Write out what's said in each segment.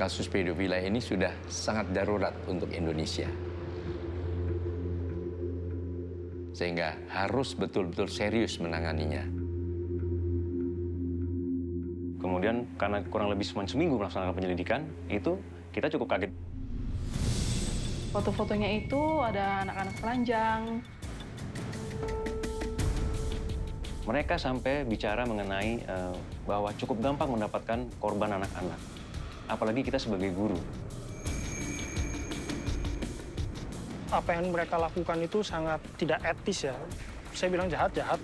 kasus pedofilia ini sudah sangat darurat untuk Indonesia. Sehingga harus betul-betul serius menanganinya. Kemudian karena kurang lebih seminggu melaksanakan penyelidikan, itu kita cukup kaget. Foto-fotonya itu ada anak-anak telanjang. Mereka sampai bicara mengenai bahwa cukup gampang mendapatkan korban anak-anak. Apalagi kita sebagai guru. Apa yang mereka lakukan itu sangat tidak etis ya. Saya bilang jahat-jahat.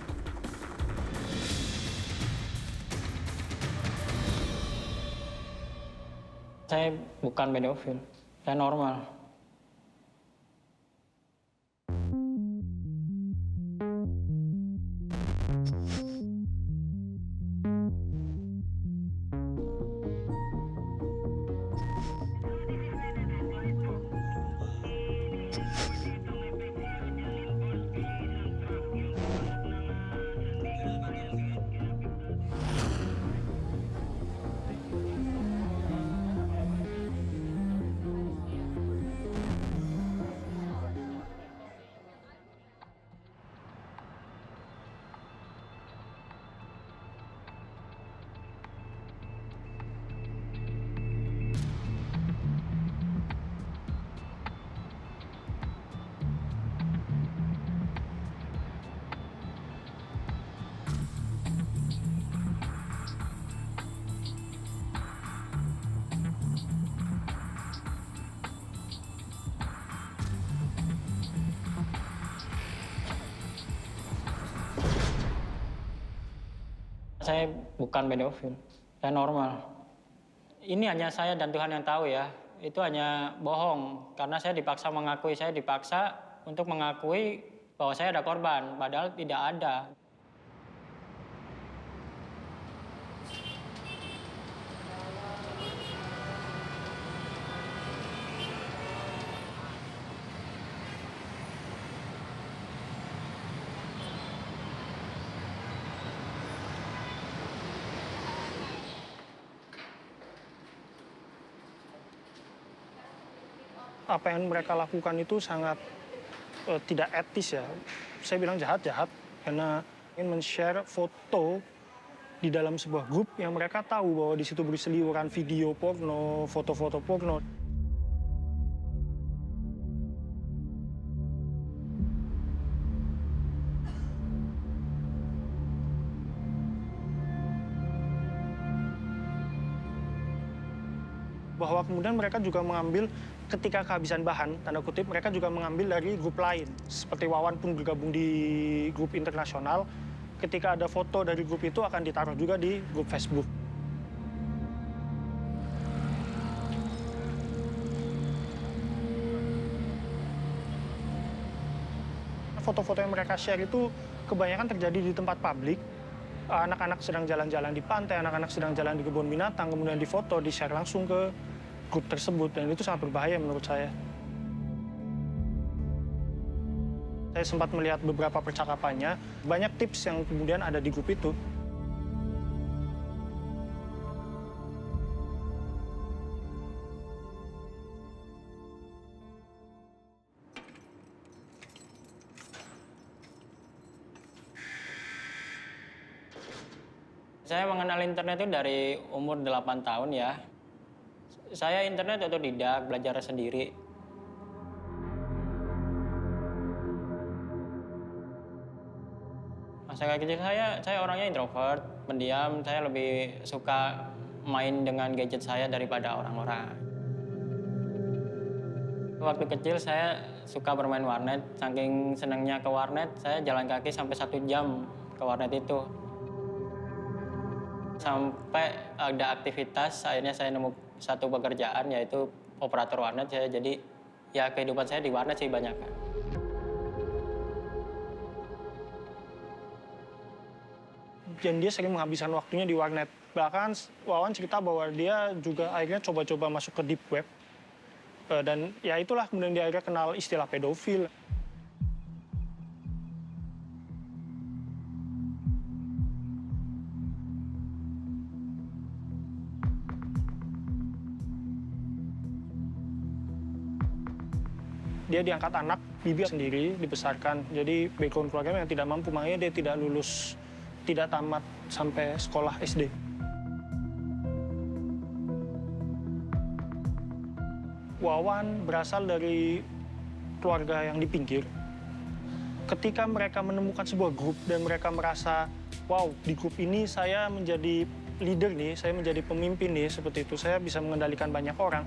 Saya bukan pedofil, saya normal. Saya bukan pedofil, saya normal. Ini hanya saya dan Tuhan yang tahu ya. Itu hanya bohong, karena saya dipaksa mengakui, saya dipaksa untuk mengakui bahwa saya ada korban, padahal tidak ada. Apa yang mereka lakukan itu sangat tidak etis ya. Saya bilang jahat-jahat karena ingin men-share foto di dalam sebuah grup yang mereka tahu bahwa di situ berseliweran video porno, foto-foto porno. Bahwa kemudian mereka juga mengambil ketika kehabisan bahan, tanda kutip, mereka juga mengambil dari grup lain. Seperti Wawan pun bergabung di grup internasional, ketika ada foto dari grup itu akan ditaruh juga di grup Facebook. Foto-foto yang mereka share itu kebanyakan terjadi di tempat publik. Anak-anak sedang jalan-jalan di pantai, anak-anak sedang jalan di kebun binatang, kemudian difoto, di-share langsung ke grup tersebut, dan itu sangat berbahaya menurut saya. Saya sempat melihat beberapa percakapannya, banyak tips yang kemudian ada di grup itu. Saya mengenal internet itu dari umur 8 tahun ya. Saya internet otodidak, belajar sendiri. Masa kecil saya orangnya introvert, pendiam. Saya lebih suka main dengan gadget saya daripada orang-orang. Waktu kecil saya suka bermain warnet. Saking senangnya ke warnet, saya jalan kaki sampai 1 jam ke warnet itu. Sampai ada aktivitas, akhirnya saya nemu satu pekerjaan, yaitu operator warnet. Jadi ya kehidupan saya di warnet sih banyak kan. Dan dia sering menghabiskan waktunya di warnet. Bahkan Wawan cerita bahwa dia juga akhirnya coba-coba masuk ke deep web. Dan ya itulah kemudian dia akhirnya kenal istilah pedofil. dia diangkat anak, bibi sendiri, dibesarkan. Jadi background keluarganya yang tidak mampu, makanya dia tidak lulus, tidak tamat sampai sekolah SD. Wawan berasal dari keluarga yang di pinggir. Ketika mereka menemukan sebuah grup dan mereka merasa, wow, di grup ini saya menjadi leader nih, saya menjadi pemimpin nih, seperti itu, saya bisa mengendalikan banyak orang.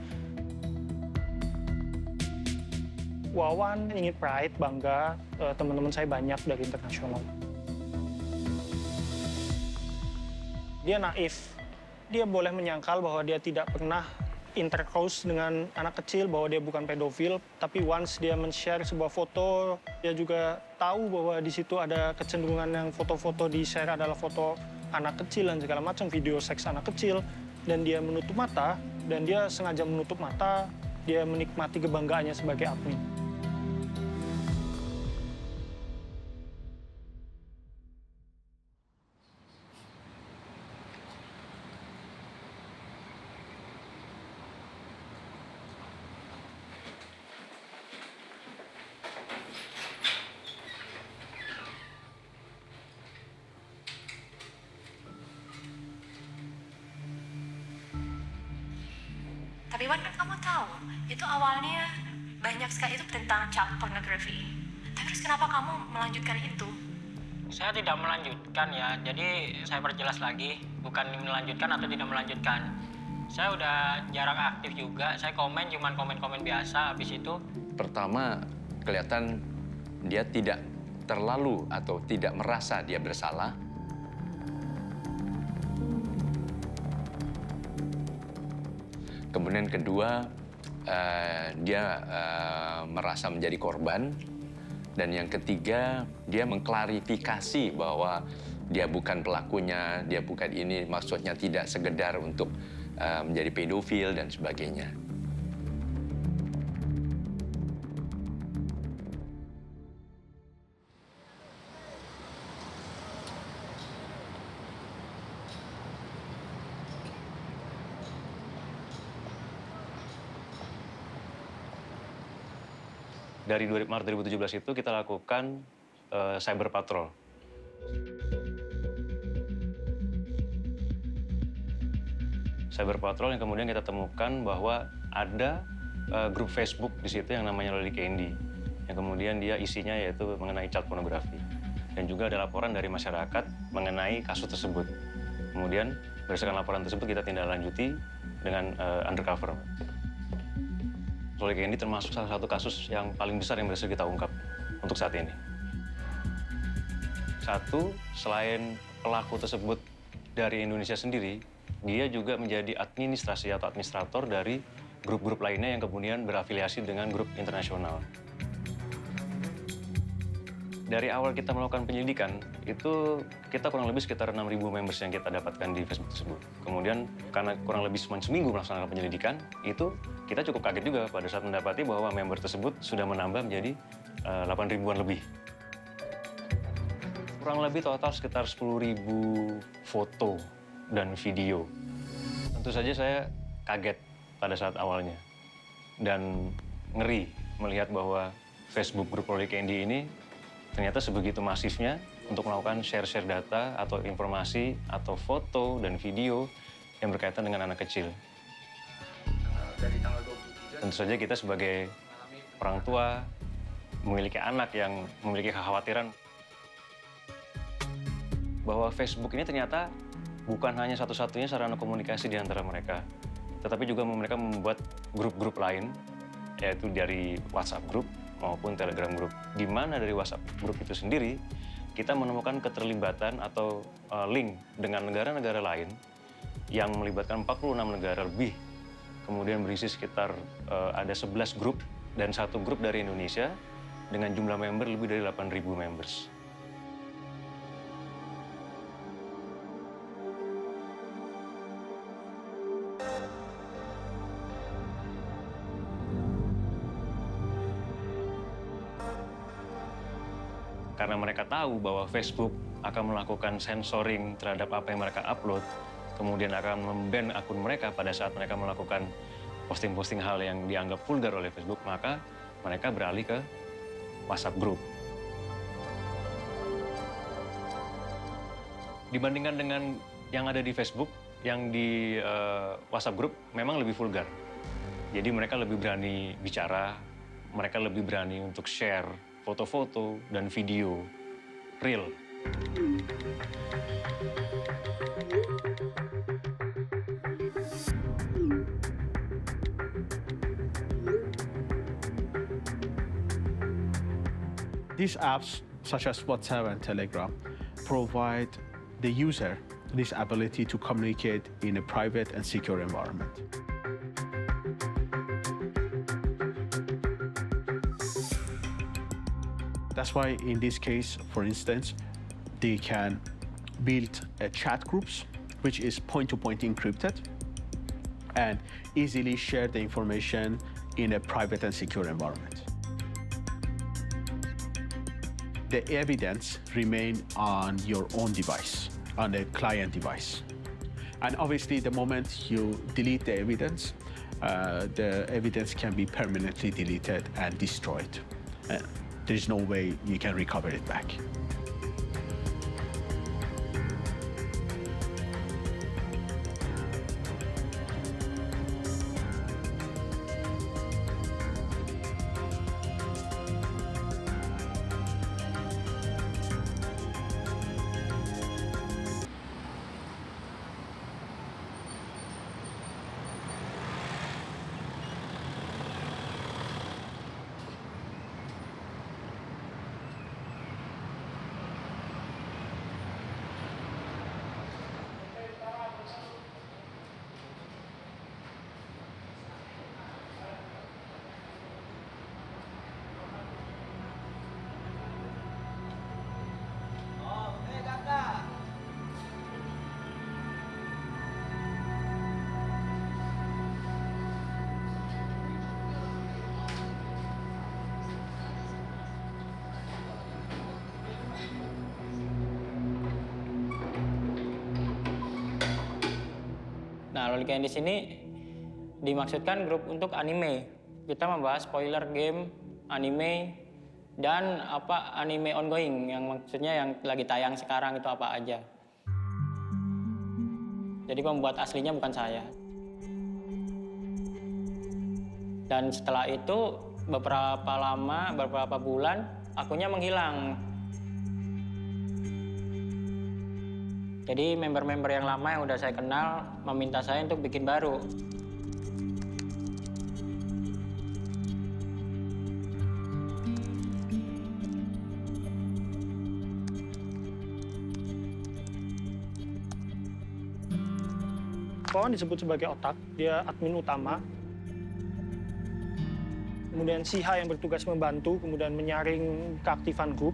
Wawan ingin pride, bangga, teman-teman saya banyak dari internasional. Dia naif, dia boleh menyangkal bahwa dia tidak pernah intercourse dengan anak kecil, bahwa dia bukan pedofil, tapi once dia men-share sebuah foto, dia juga tahu bahwa di situ ada kecenderungan yang foto-foto di-share adalah foto anak kecil dan segala macam, video seks anak kecil, dan dia menutup mata, dan dia sengaja menutup mata, dia menikmati kebanggaannya sebagai admin. Tapi Wan, kan kamu tahu, itu awalnya banyak sekali itu tentang child pornography. Tapi terus kenapa kamu melanjutkan itu? Saya tidak melanjutkan ya, jadi saya perjelas lagi, bukan melanjutkan atau tidak melanjutkan. Saya udah jarang aktif juga, saya komen cuman komen-komen biasa, habis itu. Pertama, kelihatan dia tidak terlalu atau tidak merasa dia bersalah. Kemudian kedua, dia merasa menjadi korban. Dan yang ketiga, dia mengklarifikasi bahwa dia bukan pelakunya, dia bukan ini, maksudnya tidak sekedar untuk menjadi pedofil dan sebagainya. Dari Maret 2017 itu kita lakukan cyber patrol. Cyber patrol yang kemudian kita temukan bahwa ada grup Facebook di situ yang namanya Loli Candy, yang kemudian dia isinya yaitu mengenai child pornografi. Dan juga ada laporan dari masyarakat mengenai kasus tersebut. Kemudian berdasarkan laporan tersebut kita tindak lanjuti dengan undercover. Loli Candy termasuk salah satu kasus yang paling besar yang berhasil kita ungkap untuk saat ini. Satu, selain pelaku tersebut dari Indonesia sendiri, dia juga menjadi administrasi atau administrator dari grup-grup lainnya yang kemudian berafiliasi dengan grup internasional. Dari awal kita melakukan penyelidikan, itu kita kurang lebih sekitar 6.000 members yang kita dapatkan di Facebook tersebut. Kemudian karena kurang lebih seminggu melaksanakan penyelidikan, itu kita cukup kaget juga pada saat mendapati bahwa member tersebut sudah menambah menjadi 8.000-an lebih. Kurang lebih total sekitar 10.000 foto dan video. Tentu saja saya kaget pada saat awalnya. Dan ngeri melihat bahwa Facebook grup Loli Candy ini ternyata sebegitu masifnya untuk melakukan share-share data atau informasi atau foto dan video yang berkaitan dengan anak kecil. Tentu saja kita sebagai orang tua memiliki anak yang memiliki kekhawatiran bahwa Facebook ini ternyata bukan hanya satu-satunya sarana komunikasi di antara mereka, tetapi juga mereka membuat grup-grup lain, yaitu dari WhatsApp Group maupun Telegram Group. Di mana dari WhatsApp Group itu sendiri, kita menemukan keterlibatan atau link dengan negara-negara lain yang melibatkan 46 negara lebih. Kemudian berisi sekitar ada 11 grup dan 1 grup dari Indonesia dengan jumlah member lebih dari 8.000 members. Karena mereka tahu bahwa Facebook akan melakukan sensoring terhadap apa yang mereka upload, kemudian akan memban akun mereka pada saat mereka melakukan posting-posting hal yang dianggap vulgar oleh Facebook, maka mereka beralih ke WhatsApp Group. Dibandingkan dengan yang ada di Facebook, yang di WhatsApp Group memang lebih vulgar. Jadi mereka lebih berani bicara, mereka lebih berani untuk share foto-foto dan video real. These apps, such as WhatsApp and Telegram, provide the user this ability to communicate in a private and secure environment. That's why in this case, for instance, they can build chat groups, which is point-to-point encrypted, and easily share the information in a private and secure environment. The evidence remain on your own device, on a client device. And obviously, the moment you delete the evidence can be permanently deleted and destroyed. There's no way you can recover it back. Nah, Lolika yang di sini dimaksudkan grup untuk anime. Kita membahas spoiler game, anime, dan anime ongoing, yang maksudnya yang lagi tayang sekarang itu apa aja. Jadi pembuat aslinya bukan saya. Dan setelah itu beberapa bulan akunnya menghilang. Jadi member-member yang lama yang udah saya kenal meminta saya untuk bikin baru. Wawan disebut sebagai otak, dia admin utama. Kemudian Siha yang bertugas membantu, kemudian menyaring keaktifan grup.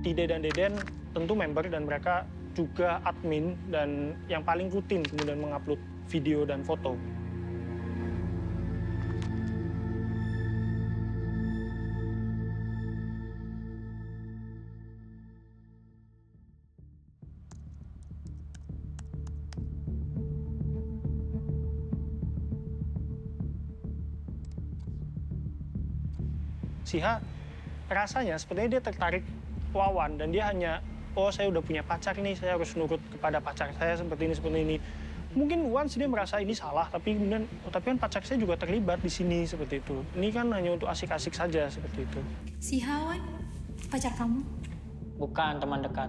Tide dan Deden tentu member dan mereka juga admin dan yang paling rutin kemudian mengupload video dan foto. Siha rasanya sepertinya dia tertarik Wawan dan dia hanya, oh saya udah punya pacar nih, saya harus nurut kepada pacar saya seperti ini. Mungkin once dia merasa ini salah, tapi kemudian, tapi kan pacar saya juga terlibat di sini seperti itu. Ini kan hanya untuk asik-asik saja seperti itu. Si Hawan, pacar kamu? Bukan teman dekat.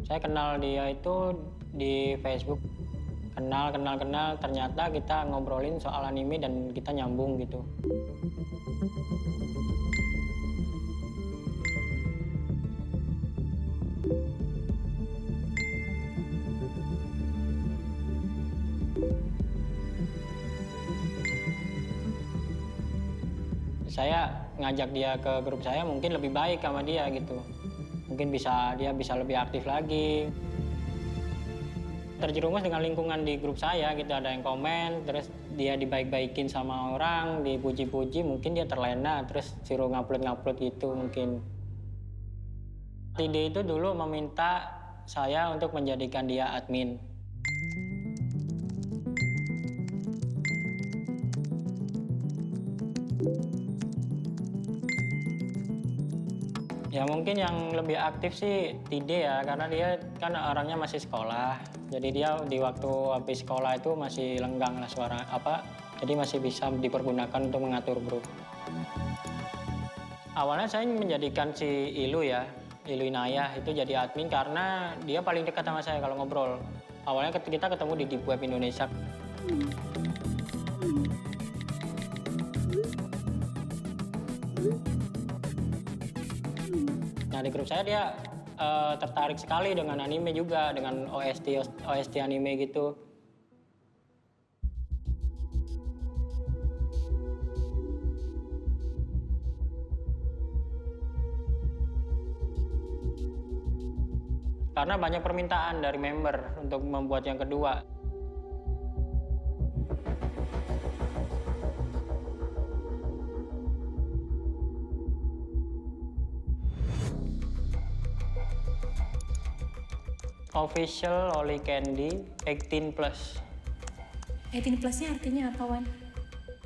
Saya kenal dia itu di Facebook. Kenal, ternyata kita ngobrolin soal anime dan kita nyambung gitu. Saya ngajak dia ke grup saya mungkin lebih baik sama dia gitu. Mungkin dia bisa lebih aktif lagi. Terjerumus dengan lingkungan di grup saya gitu, ada yang komen, terus dia dibaik-baikin sama orang, dipuji-puji, mungkin dia terlena, terus suruh ngupload gitu mungkin. Tide itu dulu meminta saya untuk menjadikan dia admin. Ya mungkin yang lebih aktif sih Tide ya, karena dia kan orangnya masih sekolah. Jadi dia di waktu habis sekolah itu masih lenggang lah suara jadi masih bisa dipergunakan untuk mengatur grup. Awalnya saya menjadikan si Ilu ya, Ilu Inayah itu jadi admin karena dia paling dekat sama saya kalau ngobrol. Awalnya kita ketemu di Deep Web Indonesia. Nah di grup saya dia tertarik sekali dengan anime juga, dengan OST anime gitu. Karena banyak permintaan dari member untuk membuat yang kedua. Official Loli Candy 18+. 18 plusnya artinya apa, Wan?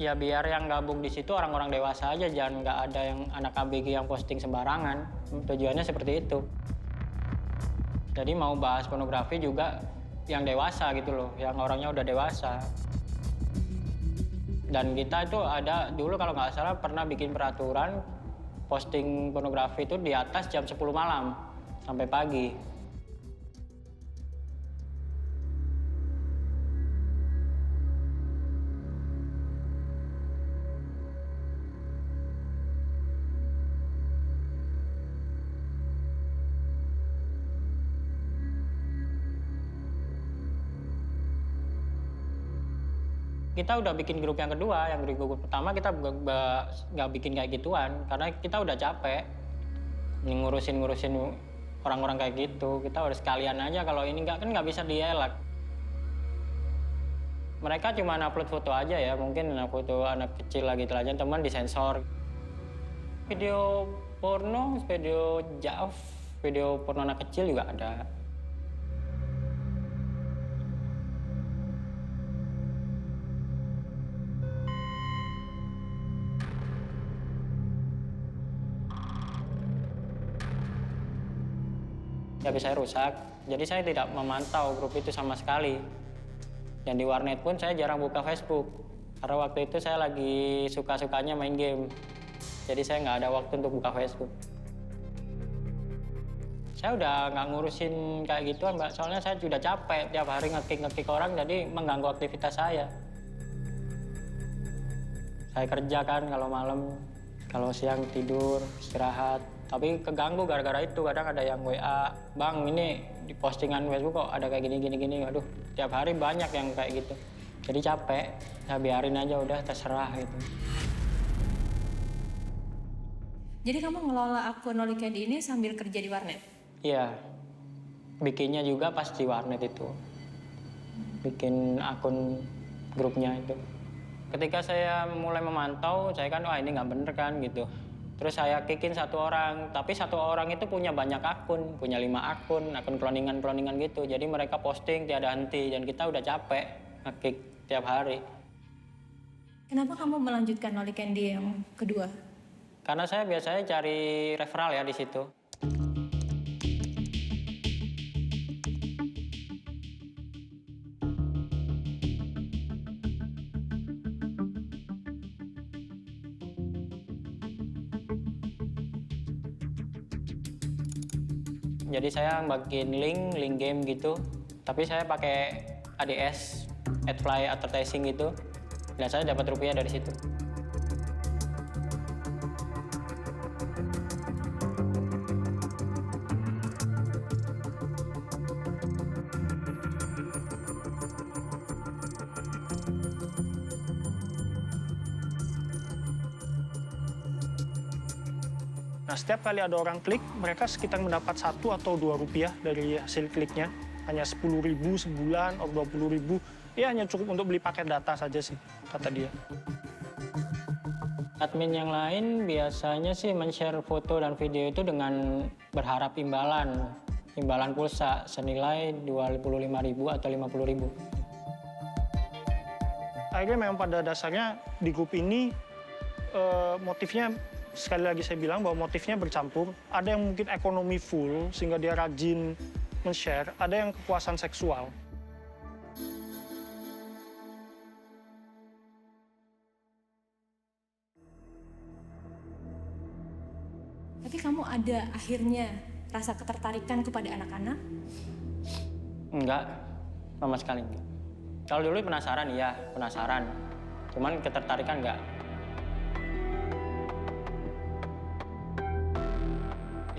Ya biar yang gabung di situ orang-orang dewasa aja, jangan nggak ada yang anak ABG yang posting sembarangan. Tujuannya seperti itu. Jadi mau bahas pornografi juga yang dewasa gitu loh, yang orangnya udah dewasa. Dan kita itu ada dulu kalau nggak salah pernah bikin peraturan posting pornografi itu di atas jam 10 malam sampai pagi. Kita udah bikin grup yang kedua, yang grup pertama kita nggak bikin kayak gituan karena kita udah capek ngurusin orang-orang kayak gitu. Kita harus sekalian aja, kalau ini nggak bisa dielak. Mereka cuma upload foto aja ya, mungkin foto anak kecil lagi telanjang, teman disensor. Video porno, video jav, video porno anak kecil juga ada. HP saya rusak, jadi saya tidak memantau grup itu sama sekali. Dan di warnet pun saya jarang buka Facebook, karena waktu itu saya lagi suka-sukanya main game. Jadi saya nggak ada waktu untuk buka Facebook. Saya udah nggak ngurusin kayak gituan, Mbak. Soalnya saya sudah capek tiap hari ngekick orang, jadi mengganggu aktivitas saya. Saya kerja kan kalau malam, kalau siang tidur, istirahat. Tapi keganggu gara-gara itu, kadang ada yang WA, "Bang, ini di postingan Facebook kok ada kayak gini. Aduh, tiap hari banyak yang kayak gitu. Jadi capek, saya biarin aja udah terserah gitu. Jadi kamu ngelola akun Loli Candy ini sambil kerja di warnet? Iya, bikinnya juga pas di warnet itu. Bikin akun grupnya itu. Ketika saya mulai memantau, saya kan, wah ini nggak bener kan gitu. Terus saya kickin satu orang, tapi satu orang itu punya banyak akun, punya 5 akun cloningan gitu. Jadi mereka posting tiada henti, dan kita udah capek nge-kick tiap hari. Kenapa kamu melanjutkan Loli Candy yang kedua? Karena saya biasanya cari referral ya di situ. Jadi saya bikin link game gitu, tapi saya pakai ADS, Adfly Advertising gitu, dan saya dapat rupiah dari situ. Nah, setiap kali ada orang klik, mereka sekitar mendapat 1 atau 2 rupiah dari hasil kliknya. Hanya 10.000 sebulan atau 20.000. Ya hanya cukup untuk beli paket data saja sih, kata dia. Admin yang lain biasanya sih men-share foto dan video itu dengan berharap imbalan pulsa senilai 25.000 atau 50.000. Akhirnya memang pada dasarnya di grup ini motifnya sekali lagi saya bilang bahwa motifnya bercampur. Ada yang mungkin ekonomi full sehingga dia rajin men-share, ada yang kepuasan seksual. Tapi kamu ada akhirnya rasa ketertarikan kepada anak-anak? Enggak, sama sekali enggak. Kalau dulu penasaran, iya, penasaran. Cuman ketertarikan enggak.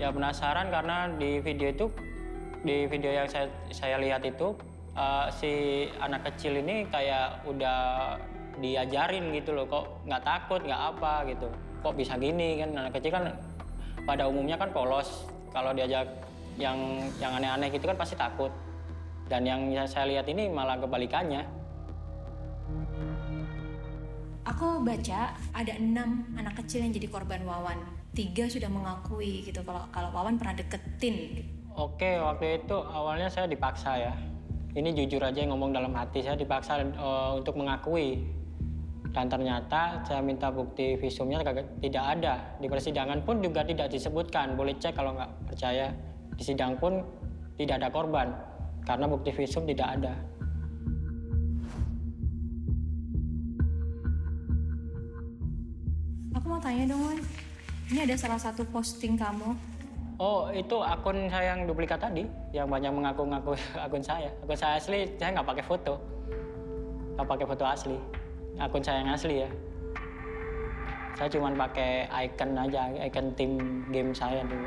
Ya penasaran karena di video yang saya lihat itu, si anak kecil ini kayak udah diajarin gitu loh, kok nggak takut, nggak apa gitu. Kok bisa gini kan, anak kecil kan pada umumnya kan polos. Kalau diajak yang aneh-aneh gitu kan pasti takut. Dan yang saya lihat ini malah kebalikannya. Aku baca ada 6 anak kecil yang jadi korban Wawan. 3 sudah mengakui gitu kalau Wawan pernah deketin. Oke, waktu itu awalnya saya dipaksa ya. Ini jujur aja ngomong dalam hati, saya dipaksa untuk mengakui. Dan ternyata saya minta bukti visumnya tidak ada. Di persidangan pun juga tidak disebutkan. Boleh cek kalau nggak percaya. Di sidang pun tidak ada korban. Karena bukti visum tidak ada. Aku mau tanya dong, Wan. Ini ada salah satu posting kamu. Oh, itu akun saya yang duplikat tadi. Yang banyak mengaku-ngaku akun saya. Akun saya asli, saya nggak pakai foto. Nggak pakai foto asli. Akun saya yang asli ya. Saya cuma pakai icon aja, icon tim game saya dulu.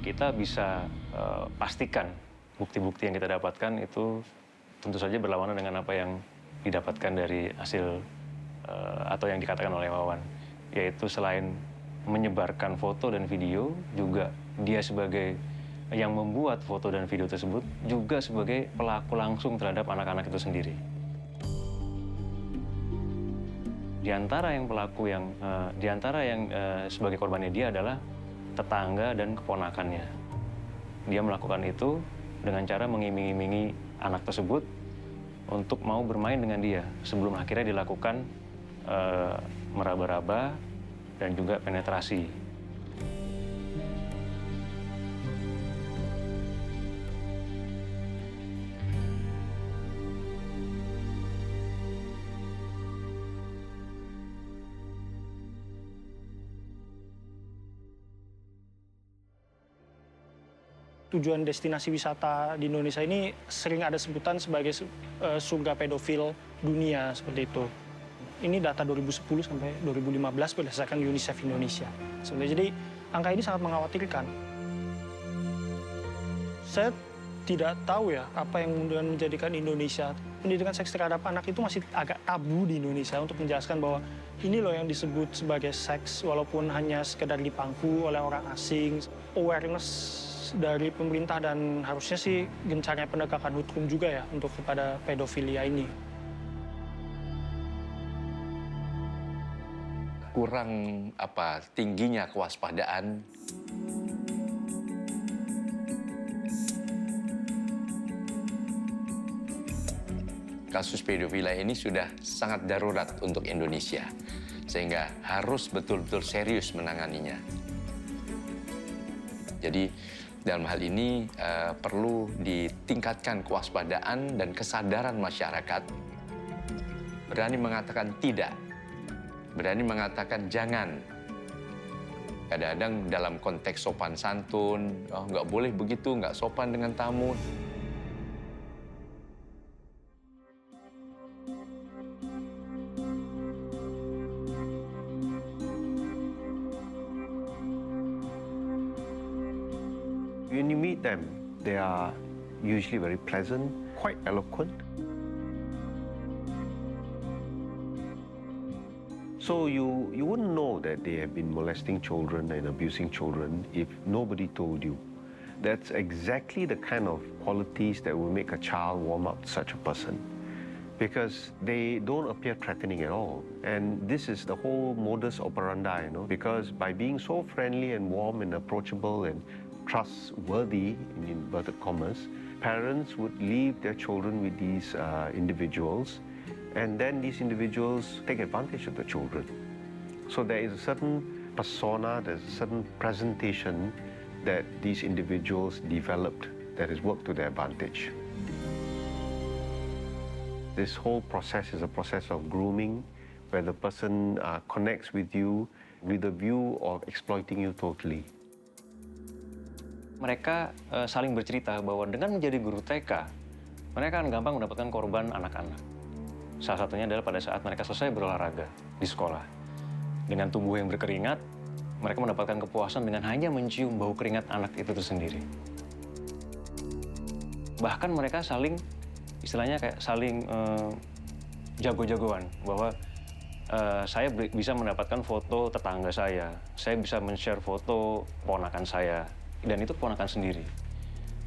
Kita bisa pastikan bukti-bukti yang kita dapatkan itu tentu saja berlawanan dengan apa yang didapatkan dari hasil atau yang dikatakan oleh Wawan. Yaitu selain menyebarkan foto dan video, juga dia sebagai yang membuat foto dan video tersebut, juga sebagai pelaku langsung terhadap anak-anak itu sendiri. Di antara yang sebagai korbannya dia adalah tetangga dan keponakannya. Dia melakukan itu dengan cara mengiming-imingi anak tersebut untuk mau bermain dengan dia sebelum akhirnya dilakukan meraba-raba dan juga penetrasi. Tujuan destinasi wisata di Indonesia ini sering ada sebutan sebagai surga pedofil dunia seperti itu. Ini data 2010 sampai 2015 berdasarkan UNICEF Indonesia. Sebenarnya jadi angka ini sangat mengkhawatirkan. Saya tidak tahu ya apa yang kemudian menjadikan Indonesia pendidikan seks terhadap anak itu masih agak tabu di Indonesia untuk menjelaskan bahwa ini loh yang disebut sebagai seks walaupun hanya sekedar dipangku oleh orang asing. Awareness dari pemerintah dan harusnya sih gencarnya penegakan hukum juga ya untuk kepada pedofilia ini. Kurang tingginya kewaspadaan. Kasus pedofilia ini sudah sangat darurat untuk Indonesia, sehingga harus betul-betul serius menanganinya. Jadi dalam hal ini perlu ditingkatkan kewaspadaan dan kesadaran masyarakat. Berani mengatakan tidak, berani mengatakan jangan. Kadang-kadang dalam konteks sopan santun, nggak boleh begitu, nggak sopan dengan tamu. When you meet them, they are usually very pleasant, quite eloquent. So you wouldn't know that they have been molesting children and abusing children if nobody told you. That's exactly the kind of qualities that will make a child warm up to such a person, because they don't appear threatening at all. And this is the whole modus operandi, you know, because by being so friendly and warm and approachable and trustworthy, in inverted commas, parents would leave their children with these individuals, and then these individuals take advantage of the children. So there is a certain persona, there's a certain presentation that these individuals developed that has worked to their advantage. This whole process is a process of grooming, where the person connects with you with the view of exploiting you totally. Mereka saling bercerita bahwa dengan menjadi guru TK, mereka akan gampang mendapatkan korban anak-anak. Salah satunya adalah pada saat mereka selesai berolahraga di sekolah. Dengan tubuh yang berkeringat, mereka mendapatkan kepuasan dengan hanya mencium bau keringat anak itu sendiri. Bahkan mereka saling, istilahnya kayak saling jago-jagoan, bahwa saya bisa mendapatkan foto tetangga saya bisa men-share foto ponakan saya, dan itu ponakan sendiri.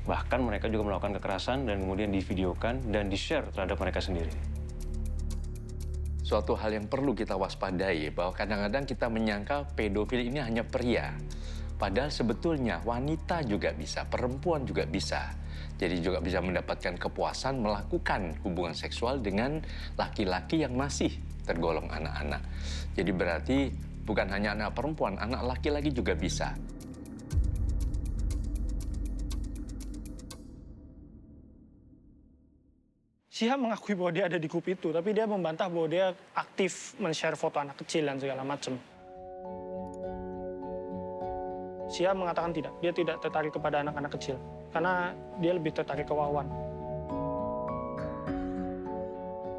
Bahkan mereka juga melakukan kekerasan dan kemudian divideokan dan di-share terhadap mereka sendiri. Suatu hal yang perlu kita waspadai bahwa kadang-kadang kita menyangka pedofil ini hanya pria. Padahal sebetulnya wanita juga bisa, perempuan juga bisa. Jadi juga bisa mendapatkan kepuasan melakukan hubungan seksual dengan laki-laki yang masih tergolong anak-anak. Jadi berarti bukan hanya anak perempuan, anak laki-laki juga bisa. Syihab mengakui bahwa dia ada di grup itu, tapi dia membantah bahwa dia aktif men-share foto anak kecil dan segala macam. Syihab mengatakan tidak, dia tidak tertarik kepada anak-anak kecil, karena dia lebih tertarik ke Wawan.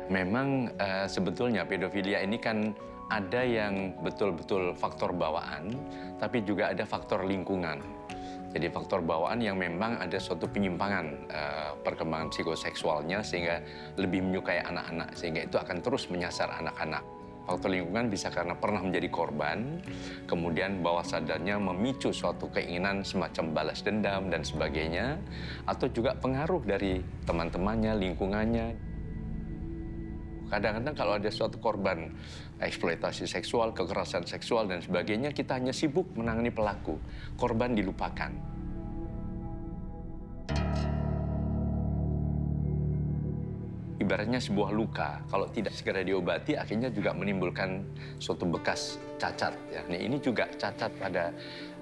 Memang sebetulnya pedofilia ini kan ada yang betul-betul faktor bawaan, tapi juga ada faktor lingkungan. Jadi faktor bawaan yang memang ada suatu penyimpangan perkembangan psikoseksualnya sehingga lebih menyukai anak-anak, sehingga itu akan terus menyasar anak-anak. Faktor lingkungan bisa karena pernah menjadi korban, kemudian bawah sadarnya memicu suatu keinginan semacam balas dendam dan sebagainya, atau juga pengaruh dari teman-temannya, lingkungannya. Kadang-kadang kalau ada suatu korban eksploitasi seksual, kekerasan seksual, dan sebagainya, kita hanya sibuk menangani pelaku. Korban dilupakan. Ibaratnya sebuah luka, kalau tidak segera diobati, akhirnya juga menimbulkan suatu bekas cacat. Ya. Nah, ini juga cacat pada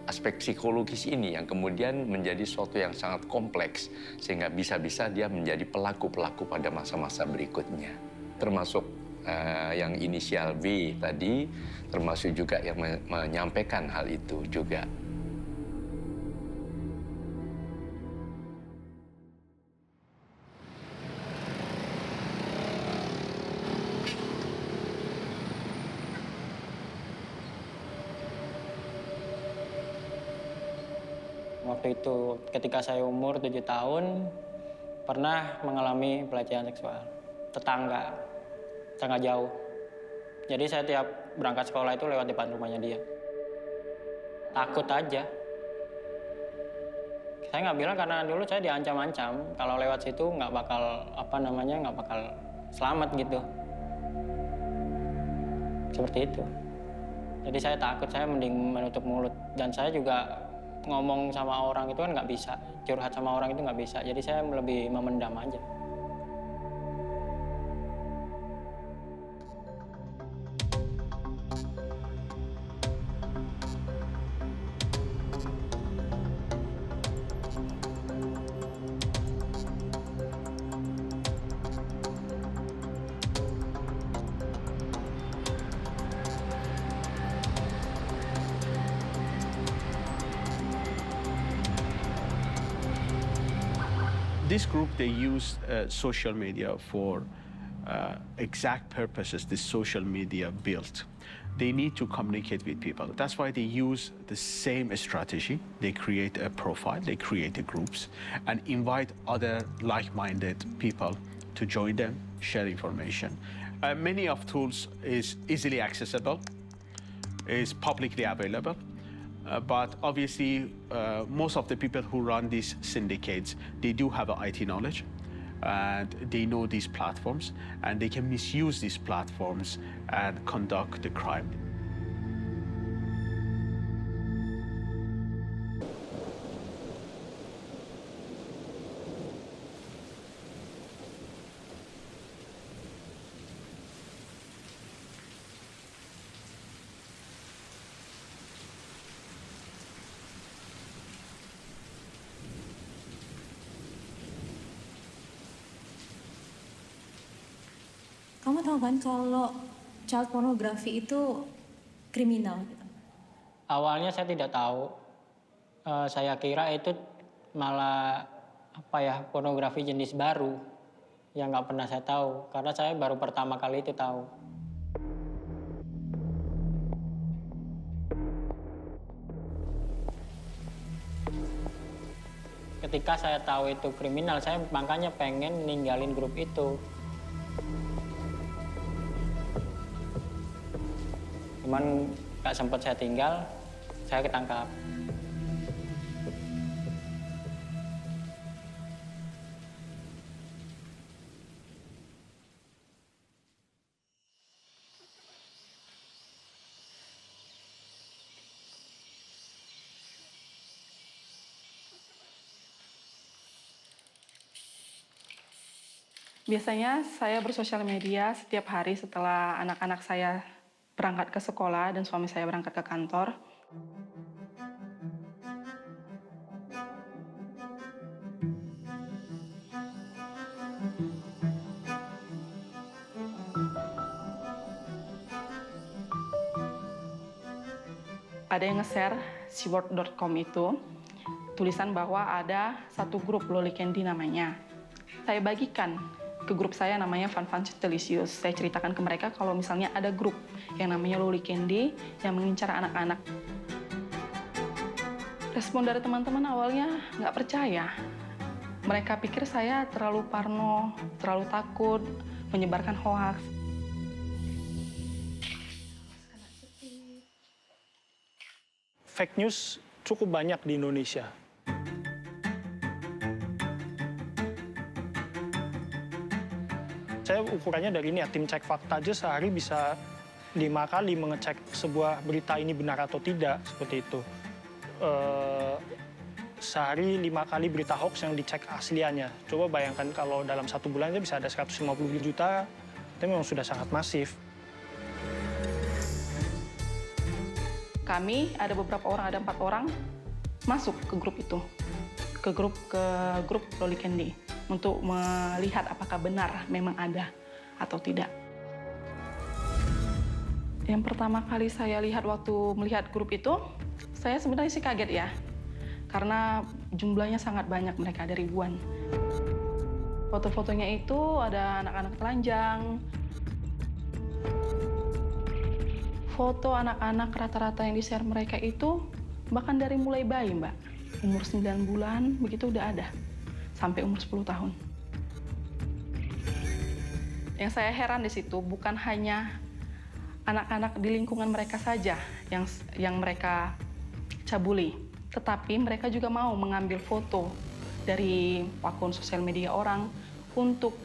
aspek psikologis ini yang kemudian menjadi suatu yang sangat kompleks, sehingga bisa-bisa dia menjadi pelaku-pelaku pada masa-masa berikutnya. Termasuk yang inisial V tadi, termasuk juga yang menyampaikan hal itu juga. Waktu itu ketika saya umur 7 tahun, pernah mengalami pelecehan seksual. Tetangga jauh. Jadi saya tiap berangkat sekolah itu lewat depan rumahnya dia. Takut aja. Saya nggak bilang karena dulu saya diancam-ancam. Kalau lewat situ nggak bakal, nggak bakal selamat gitu. Seperti itu. Jadi saya takut, saya mending menutup mulut. Dan saya juga ngomong sama orang itu kan nggak bisa. Curhat sama orang itu nggak bisa. Jadi saya lebih memendam aja. This group, they use social media for exact purposes this social media built. They need to communicate with people. That's why they use the same strategy. They create a profile, they create the groups, and invite other like-minded people to join them, share information. Many of tools is easily accessible, is publicly available. But obviously, most of the people who run these syndicates, they do have IT knowledge, and they know these platforms, and they can misuse these platforms and conduct the crime. Kamu tahu kan kalau child pornography itu kriminal? Awalnya saya tidak tahu. Saya kira itu malah pornografi jenis baru yang nggak pernah saya tahu, karena saya baru pertama kali itu tahu. Ketika saya tahu itu kriminal, saya makanya pengen ninggalin grup itu. Cuman nggak sempat saya tinggal, saya ketangkap. Biasanya saya bersosial media setiap hari setelah anak-anak saya berangkat ke sekolah dan suami saya berangkat ke kantor. Ada yang nge-share si word.com itu, tulisan bahwa ada satu grup Loli Candy namanya. Saya bagikan ke grup saya namanya Fun Fun Delicious. Saya ceritakan ke mereka kalau misalnya ada grup yang namanya Loli Candy yang mengincar anak-anak. Respon dari teman-teman awalnya nggak percaya. Mereka pikir saya terlalu parno, terlalu takut, menyebarkan hoaks. Fake news cukup banyak di Indonesia. Saya ukurannya dari ini ya, tim cek fakta aja sehari bisa 5 kali mengecek sebuah berita ini benar atau tidak, seperti itu. Sehari 5 kali berita hoax yang dicek asliannya. Coba bayangkan kalau dalam 1 bulan aja bisa ada 150 juta, itu memang sudah sangat masif. Kami ada beberapa orang, ada 4 orang masuk ke grup itu, ke grup Loli Candy untuk melihat apakah benar memang ada atau tidak. Yang pertama kali saya lihat waktu melihat grup itu, saya sebenarnya sih kaget ya, karena jumlahnya sangat banyak, mereka ada ribuan. Foto-fotonya itu ada anak-anak telanjang. Foto anak-anak rata-rata yang di-share mereka itu bahkan dari mulai bayi, Mbak. Umur 9 bulan, begitu udah ada. Sampai umur 10 tahun. Yang saya heran di situ bukan hanya anak-anak di lingkungan mereka saja yang mereka cabuli, tetapi mereka juga mau mengambil foto dari akun sosial media orang untuk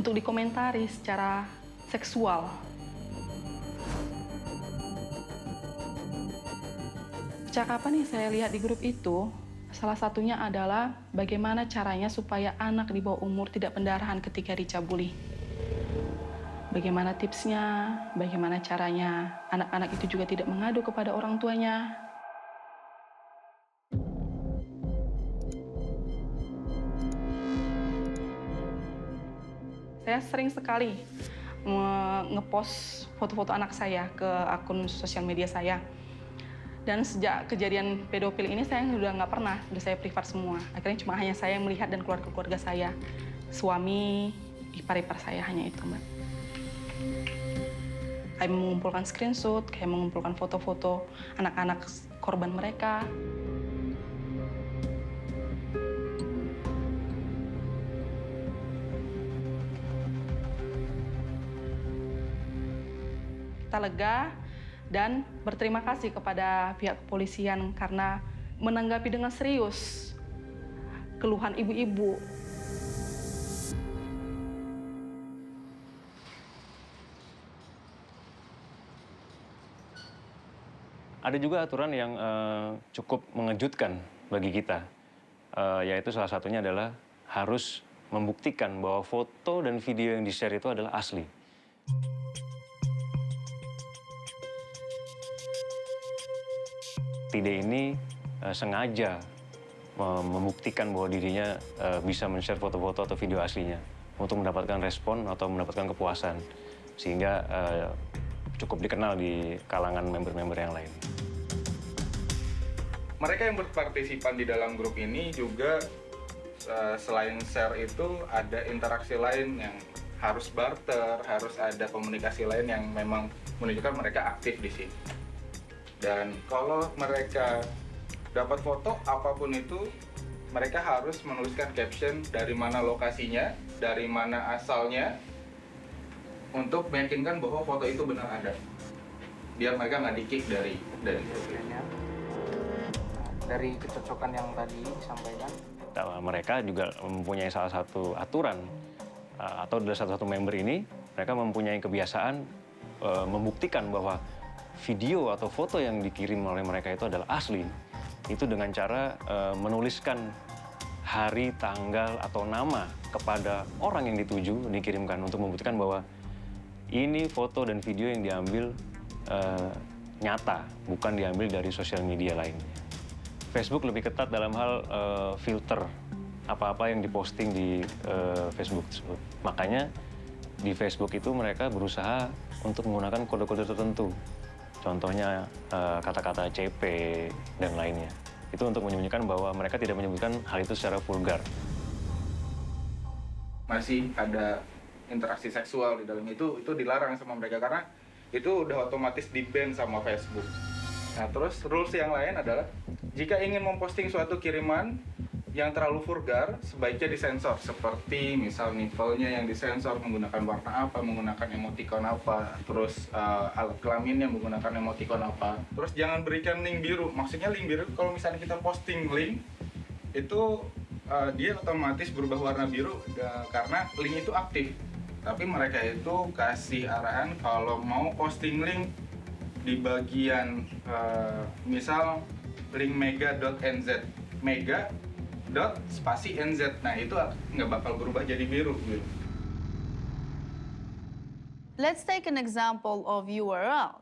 dikomentari secara seksual. Percakapan yang saya lihat di grup itu, salah satunya adalah bagaimana caranya supaya anak di bawah umur tidak pendarahan ketika dicabuli. Bagaimana tipsnya, bagaimana caranya anak-anak itu juga tidak mengadu kepada orang tuanya. Saya sering sekali nge-post foto-foto anak saya ke akun sosial media saya. Dan sejak kejadian pedofil ini saya sudah nggak pernah, sudah saya privat semua. Akhirnya cuma hanya saya yang melihat dan keluarga-keluarga saya. Suami, ipar-ipar saya, hanya itu, Mbak. Kayak mengumpulkan screenshot, kayak mengumpulkan foto-foto anak-anak korban mereka. merasa lega dan berterima kasih kepada pihak kepolisian karena menanggapi dengan serius keluhan ibu-ibu. Ada juga aturan yang cukup mengejutkan bagi kita, yaitu salah satunya adalah harus membuktikan bahwa foto dan video yang di-share itu adalah asli. Tide ini sengaja membuktikan bahwa dirinya bisa men-share foto-foto atau video aslinya untuk mendapatkan respon atau mendapatkan kepuasan, sehingga cukup dikenal di kalangan member-member yang lain. Mereka yang berpartisipan di dalam grup ini juga selain share itu ada interaksi lain yang harus barter, harus ada komunikasi lain yang memang menunjukkan mereka aktif di sini. Dan kalau mereka dapat foto apapun itu, mereka harus menuliskan caption dari mana lokasinya, dari mana asalnya, untuk meyakinkan bahwa foto itu benar ada. Biar mereka nggak di-kick dari grupnya. Dari kecocokan yang tadi disampaikan, mereka juga mempunyai salah satu aturan atau dari satu member ini, mereka mempunyai kebiasaan membuktikan bahwa video atau foto yang dikirim oleh mereka itu adalah asli. Itu dengan cara menuliskan hari, tanggal, atau nama kepada orang yang dituju dikirimkan untuk membuktikan bahwa ini foto dan video yang diambil nyata, bukan diambil dari sosial media lainnya. Facebook lebih ketat dalam hal filter apa-apa yang diposting di Facebook tersebut. Makanya di Facebook itu mereka berusaha untuk menggunakan kode-kode tertentu. Contohnya kata-kata CP dan lainnya. Itu untuk menyembunyikan bahwa mereka tidak menyebutkan hal itu secara vulgar. Masih ada interaksi seksual di dalam itu dilarang sama mereka karena itu udah otomatis di-ban sama Facebook. Nah, terus rules yang lain adalah jika ingin memposting suatu kiriman yang terlalu vulgar, sebaiknya disensor. Seperti misal nipple-nya yang disensor menggunakan warna apa, menggunakan emoticon apa, terus alat kelaminnya menggunakan emoticon apa. Terus jangan berikan link biru. Maksudnya link biru kalau misalnya kita posting link, itu dia otomatis berubah warna biru karena link itu aktif. Tapi mereka itu kasih arahan kalau mau posting link di bagian misal link mega.nz, mega.nz, nah itu nggak bakal berubah jadi biru. Let's take an example of URL.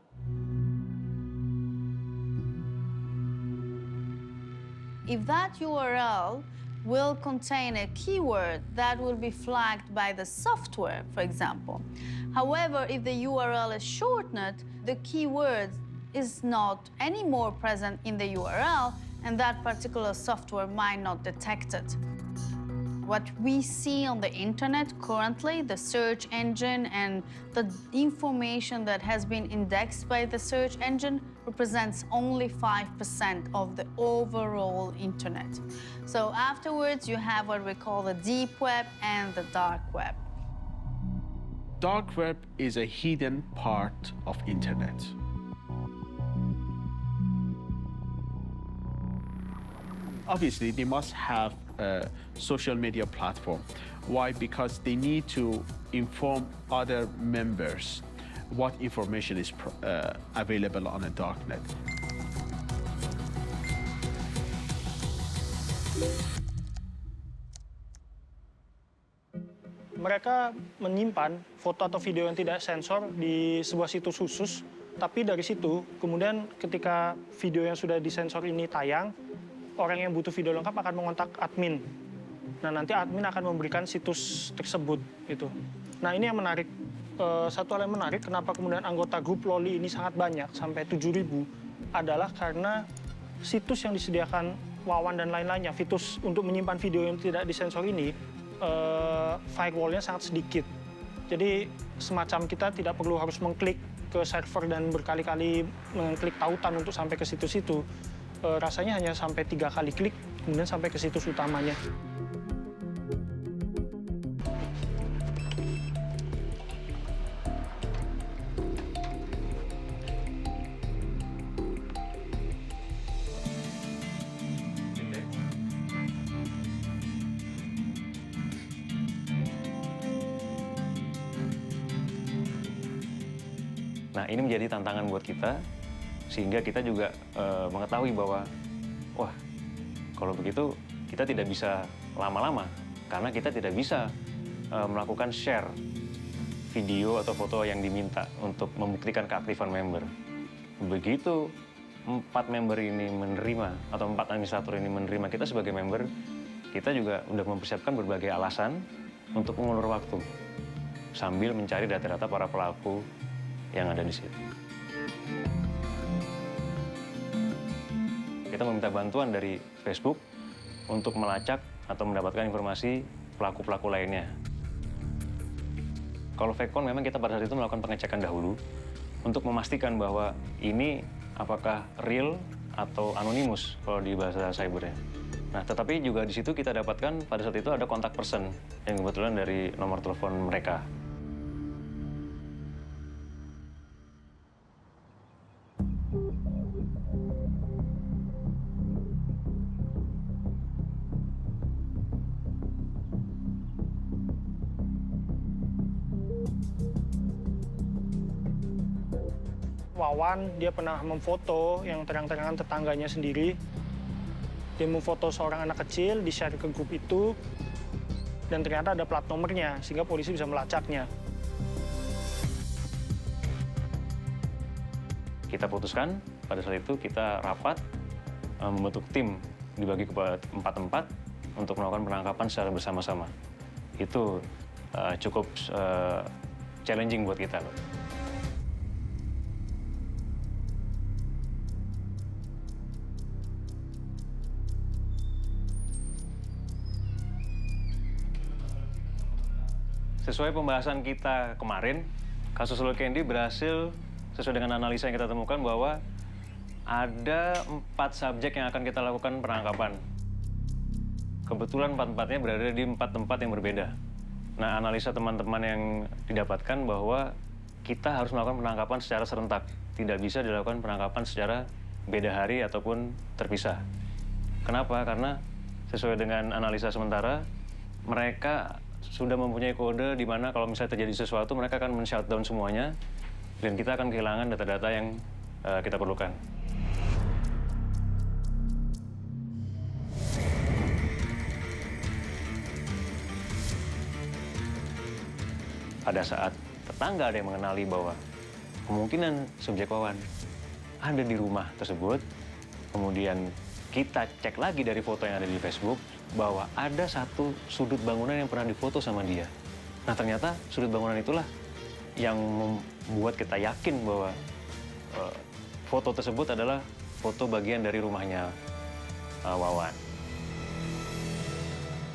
If that URL will contain a keyword that will be flagged by the software, for example. However, if the URL is shortened, the keyword is not anymore present in the URL, and that particular software might not detect it. What we see on the internet currently, the search engine and the information that has been indexed by the search engine represents only 5% of the overall internet. So afterwards, you have what we call the deep web and the dark web. Dark web is a hidden part of internet. Obviously, they must have a social media platform. Why? Because they need to inform other members what information is available on a darknet. Mereka menyimpan foto atau video yang tidak sensor di sebuah situs khusus, tapi dari situ kemudian ketika video yang sudah disensor ini tayang, orang yang butuh video lengkap akan mengontak admin. Nah, nanti admin akan memberikan situs tersebut gitu. Nah, ini yang menarik. Satu hal yang menarik kenapa kemudian anggota grup Loli ini sangat banyak sampai 7.000 adalah karena situs yang disediakan Wawan dan lain-lainnya, situs untuk menyimpan video yang tidak disensor ini, firewall-nya sangat sedikit. Jadi semacam kita tidak perlu harus mengklik ke server dan berkali-kali mengklik tautan untuk sampai ke situs itu. Rasanya hanya sampai 3 kali klik, kemudian sampai ke situs utamanya. Nah, ini menjadi tantangan buat kita, sehingga kita juga mengetahui bahwa, wah, kalau begitu kita tidak bisa lama-lama, karena kita tidak bisa melakukan share video atau foto yang diminta untuk membuktikan keaktifan member. Begitu 4 member ini menerima, atau 4 administrator ini menerima kita sebagai member, kita juga sudah mempersiapkan berbagai alasan untuk mengulur waktu, sambil mencari data-data para pelaku yang ada di situ. Kita meminta bantuan dari Facebook untuk melacak atau mendapatkan informasi pelaku-pelaku lainnya. Kalau Vekon memang kita pada saat itu melakukan pengecekan dahulu untuk memastikan bahwa ini apakah real atau anonimus kalau di bahasa cybernya. Nah, tetapi juga di situ kita dapatkan pada saat itu ada kontak person yang kebetulan dari nomor telepon mereka. Wawan, dia pernah memfoto yang terang-terangan tetangganya sendiri. Dia memfoto seorang anak kecil, di-share ke grup itu, dan ternyata ada plat nomornya, sehingga polisi bisa melacaknya. Kita putuskan, pada saat itu kita rapat, membentuk tim dibagi ke 4 tempat untuk melakukan penangkapan secara bersama-sama. Itu cukup challenging buat kita. Sesuai pembahasan kita kemarin, kasus Lul Candy berhasil sesuai dengan analisa yang kita temukan bahwa ada 4 subjek yang akan kita lakukan penangkapan. Kebetulan 4-4-nya berada di 4 tempat yang berbeda. Nah, analisa teman-teman yang didapatkan bahwa kita harus melakukan penangkapan secara serentak. Tidak bisa dilakukan penangkapan secara beda hari ataupun terpisah. Kenapa? Karena sesuai dengan analisa sementara, mereka sudah mempunyai kode di mana kalau misalnya terjadi sesuatu, mereka akan men-shutdown semuanya, dan kita akan kehilangan data-data yang kita perlukan. Pada saat tetangga ada yang mengenali bahwa kemungkinan subjek Wawan ada di rumah tersebut, kemudian kita cek lagi dari foto yang ada di Facebook, bahwa ada satu sudut bangunan yang pernah difoto sama dia. Nah, ternyata sudut bangunan itulah yang membuat kita yakin bahwa foto tersebut adalah foto bagian dari rumahnya Wawan.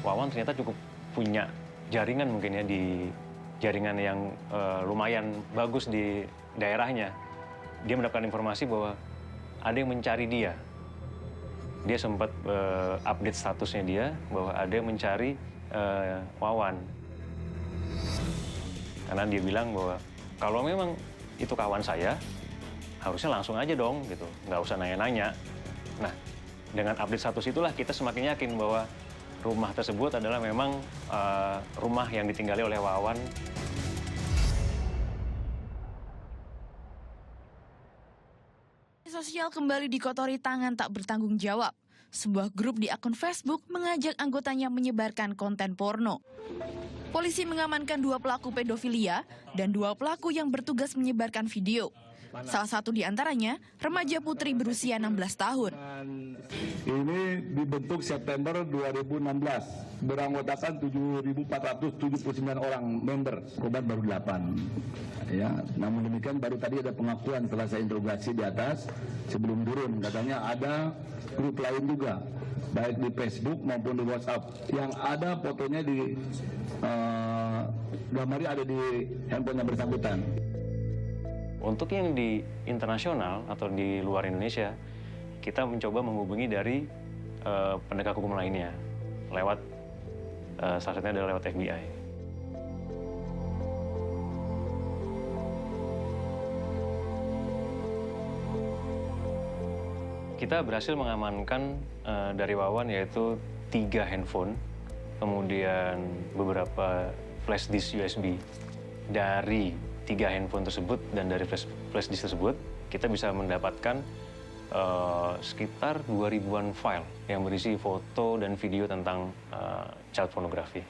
Wawan ternyata cukup punya jaringan mungkin ya, di jaringan yang lumayan bagus di daerahnya. Dia mendapatkan informasi bahwa ada yang mencari dia. Dia sempat update statusnya dia bahwa ada yang mencari Wawan. Karena dia bilang bahwa kalau memang itu kawan saya, harusnya langsung aja dong, gitu. Nggak usah nanya-nanya. Nah, dengan update status itulah kita semakin yakin bahwa rumah tersebut adalah memang rumah yang ditinggali oleh Wawan. Sosial kembali dikotori tangan tak bertanggung jawab. Sebuah grup di akun Facebook mengajak anggotanya menyebarkan konten porno. Polisi mengamankan 2 pelaku pedofilia dan 2 pelaku yang bertugas menyebarkan video. Salah satu di antaranya remaja putri berusia 16 tahun. Ini dibentuk September 2016, beranggotakan 7.479 orang member, korban baru 8. Ya, namun demikian baru tadi ada pengakuan setelah saya interogasi di atas sebelum turun, katanya ada grup lain juga, baik di Facebook maupun di WhatsApp, yang ada fotonya di gambarnya ada di handphone yang bersangkutan. Untuk yang di internasional atau di luar Indonesia, kita mencoba menghubungi dari penegak hukum lainnya, lewat salah satunya adalah lewat FBI. Kita berhasil mengamankan dari Wawan yaitu 3 handphone, kemudian beberapa flash disk USB. Dari 3 handphone tersebut dan dari flash disk tersebut, kita bisa mendapatkan sekitar 2000-an file yang berisi foto dan video tentang child pornography.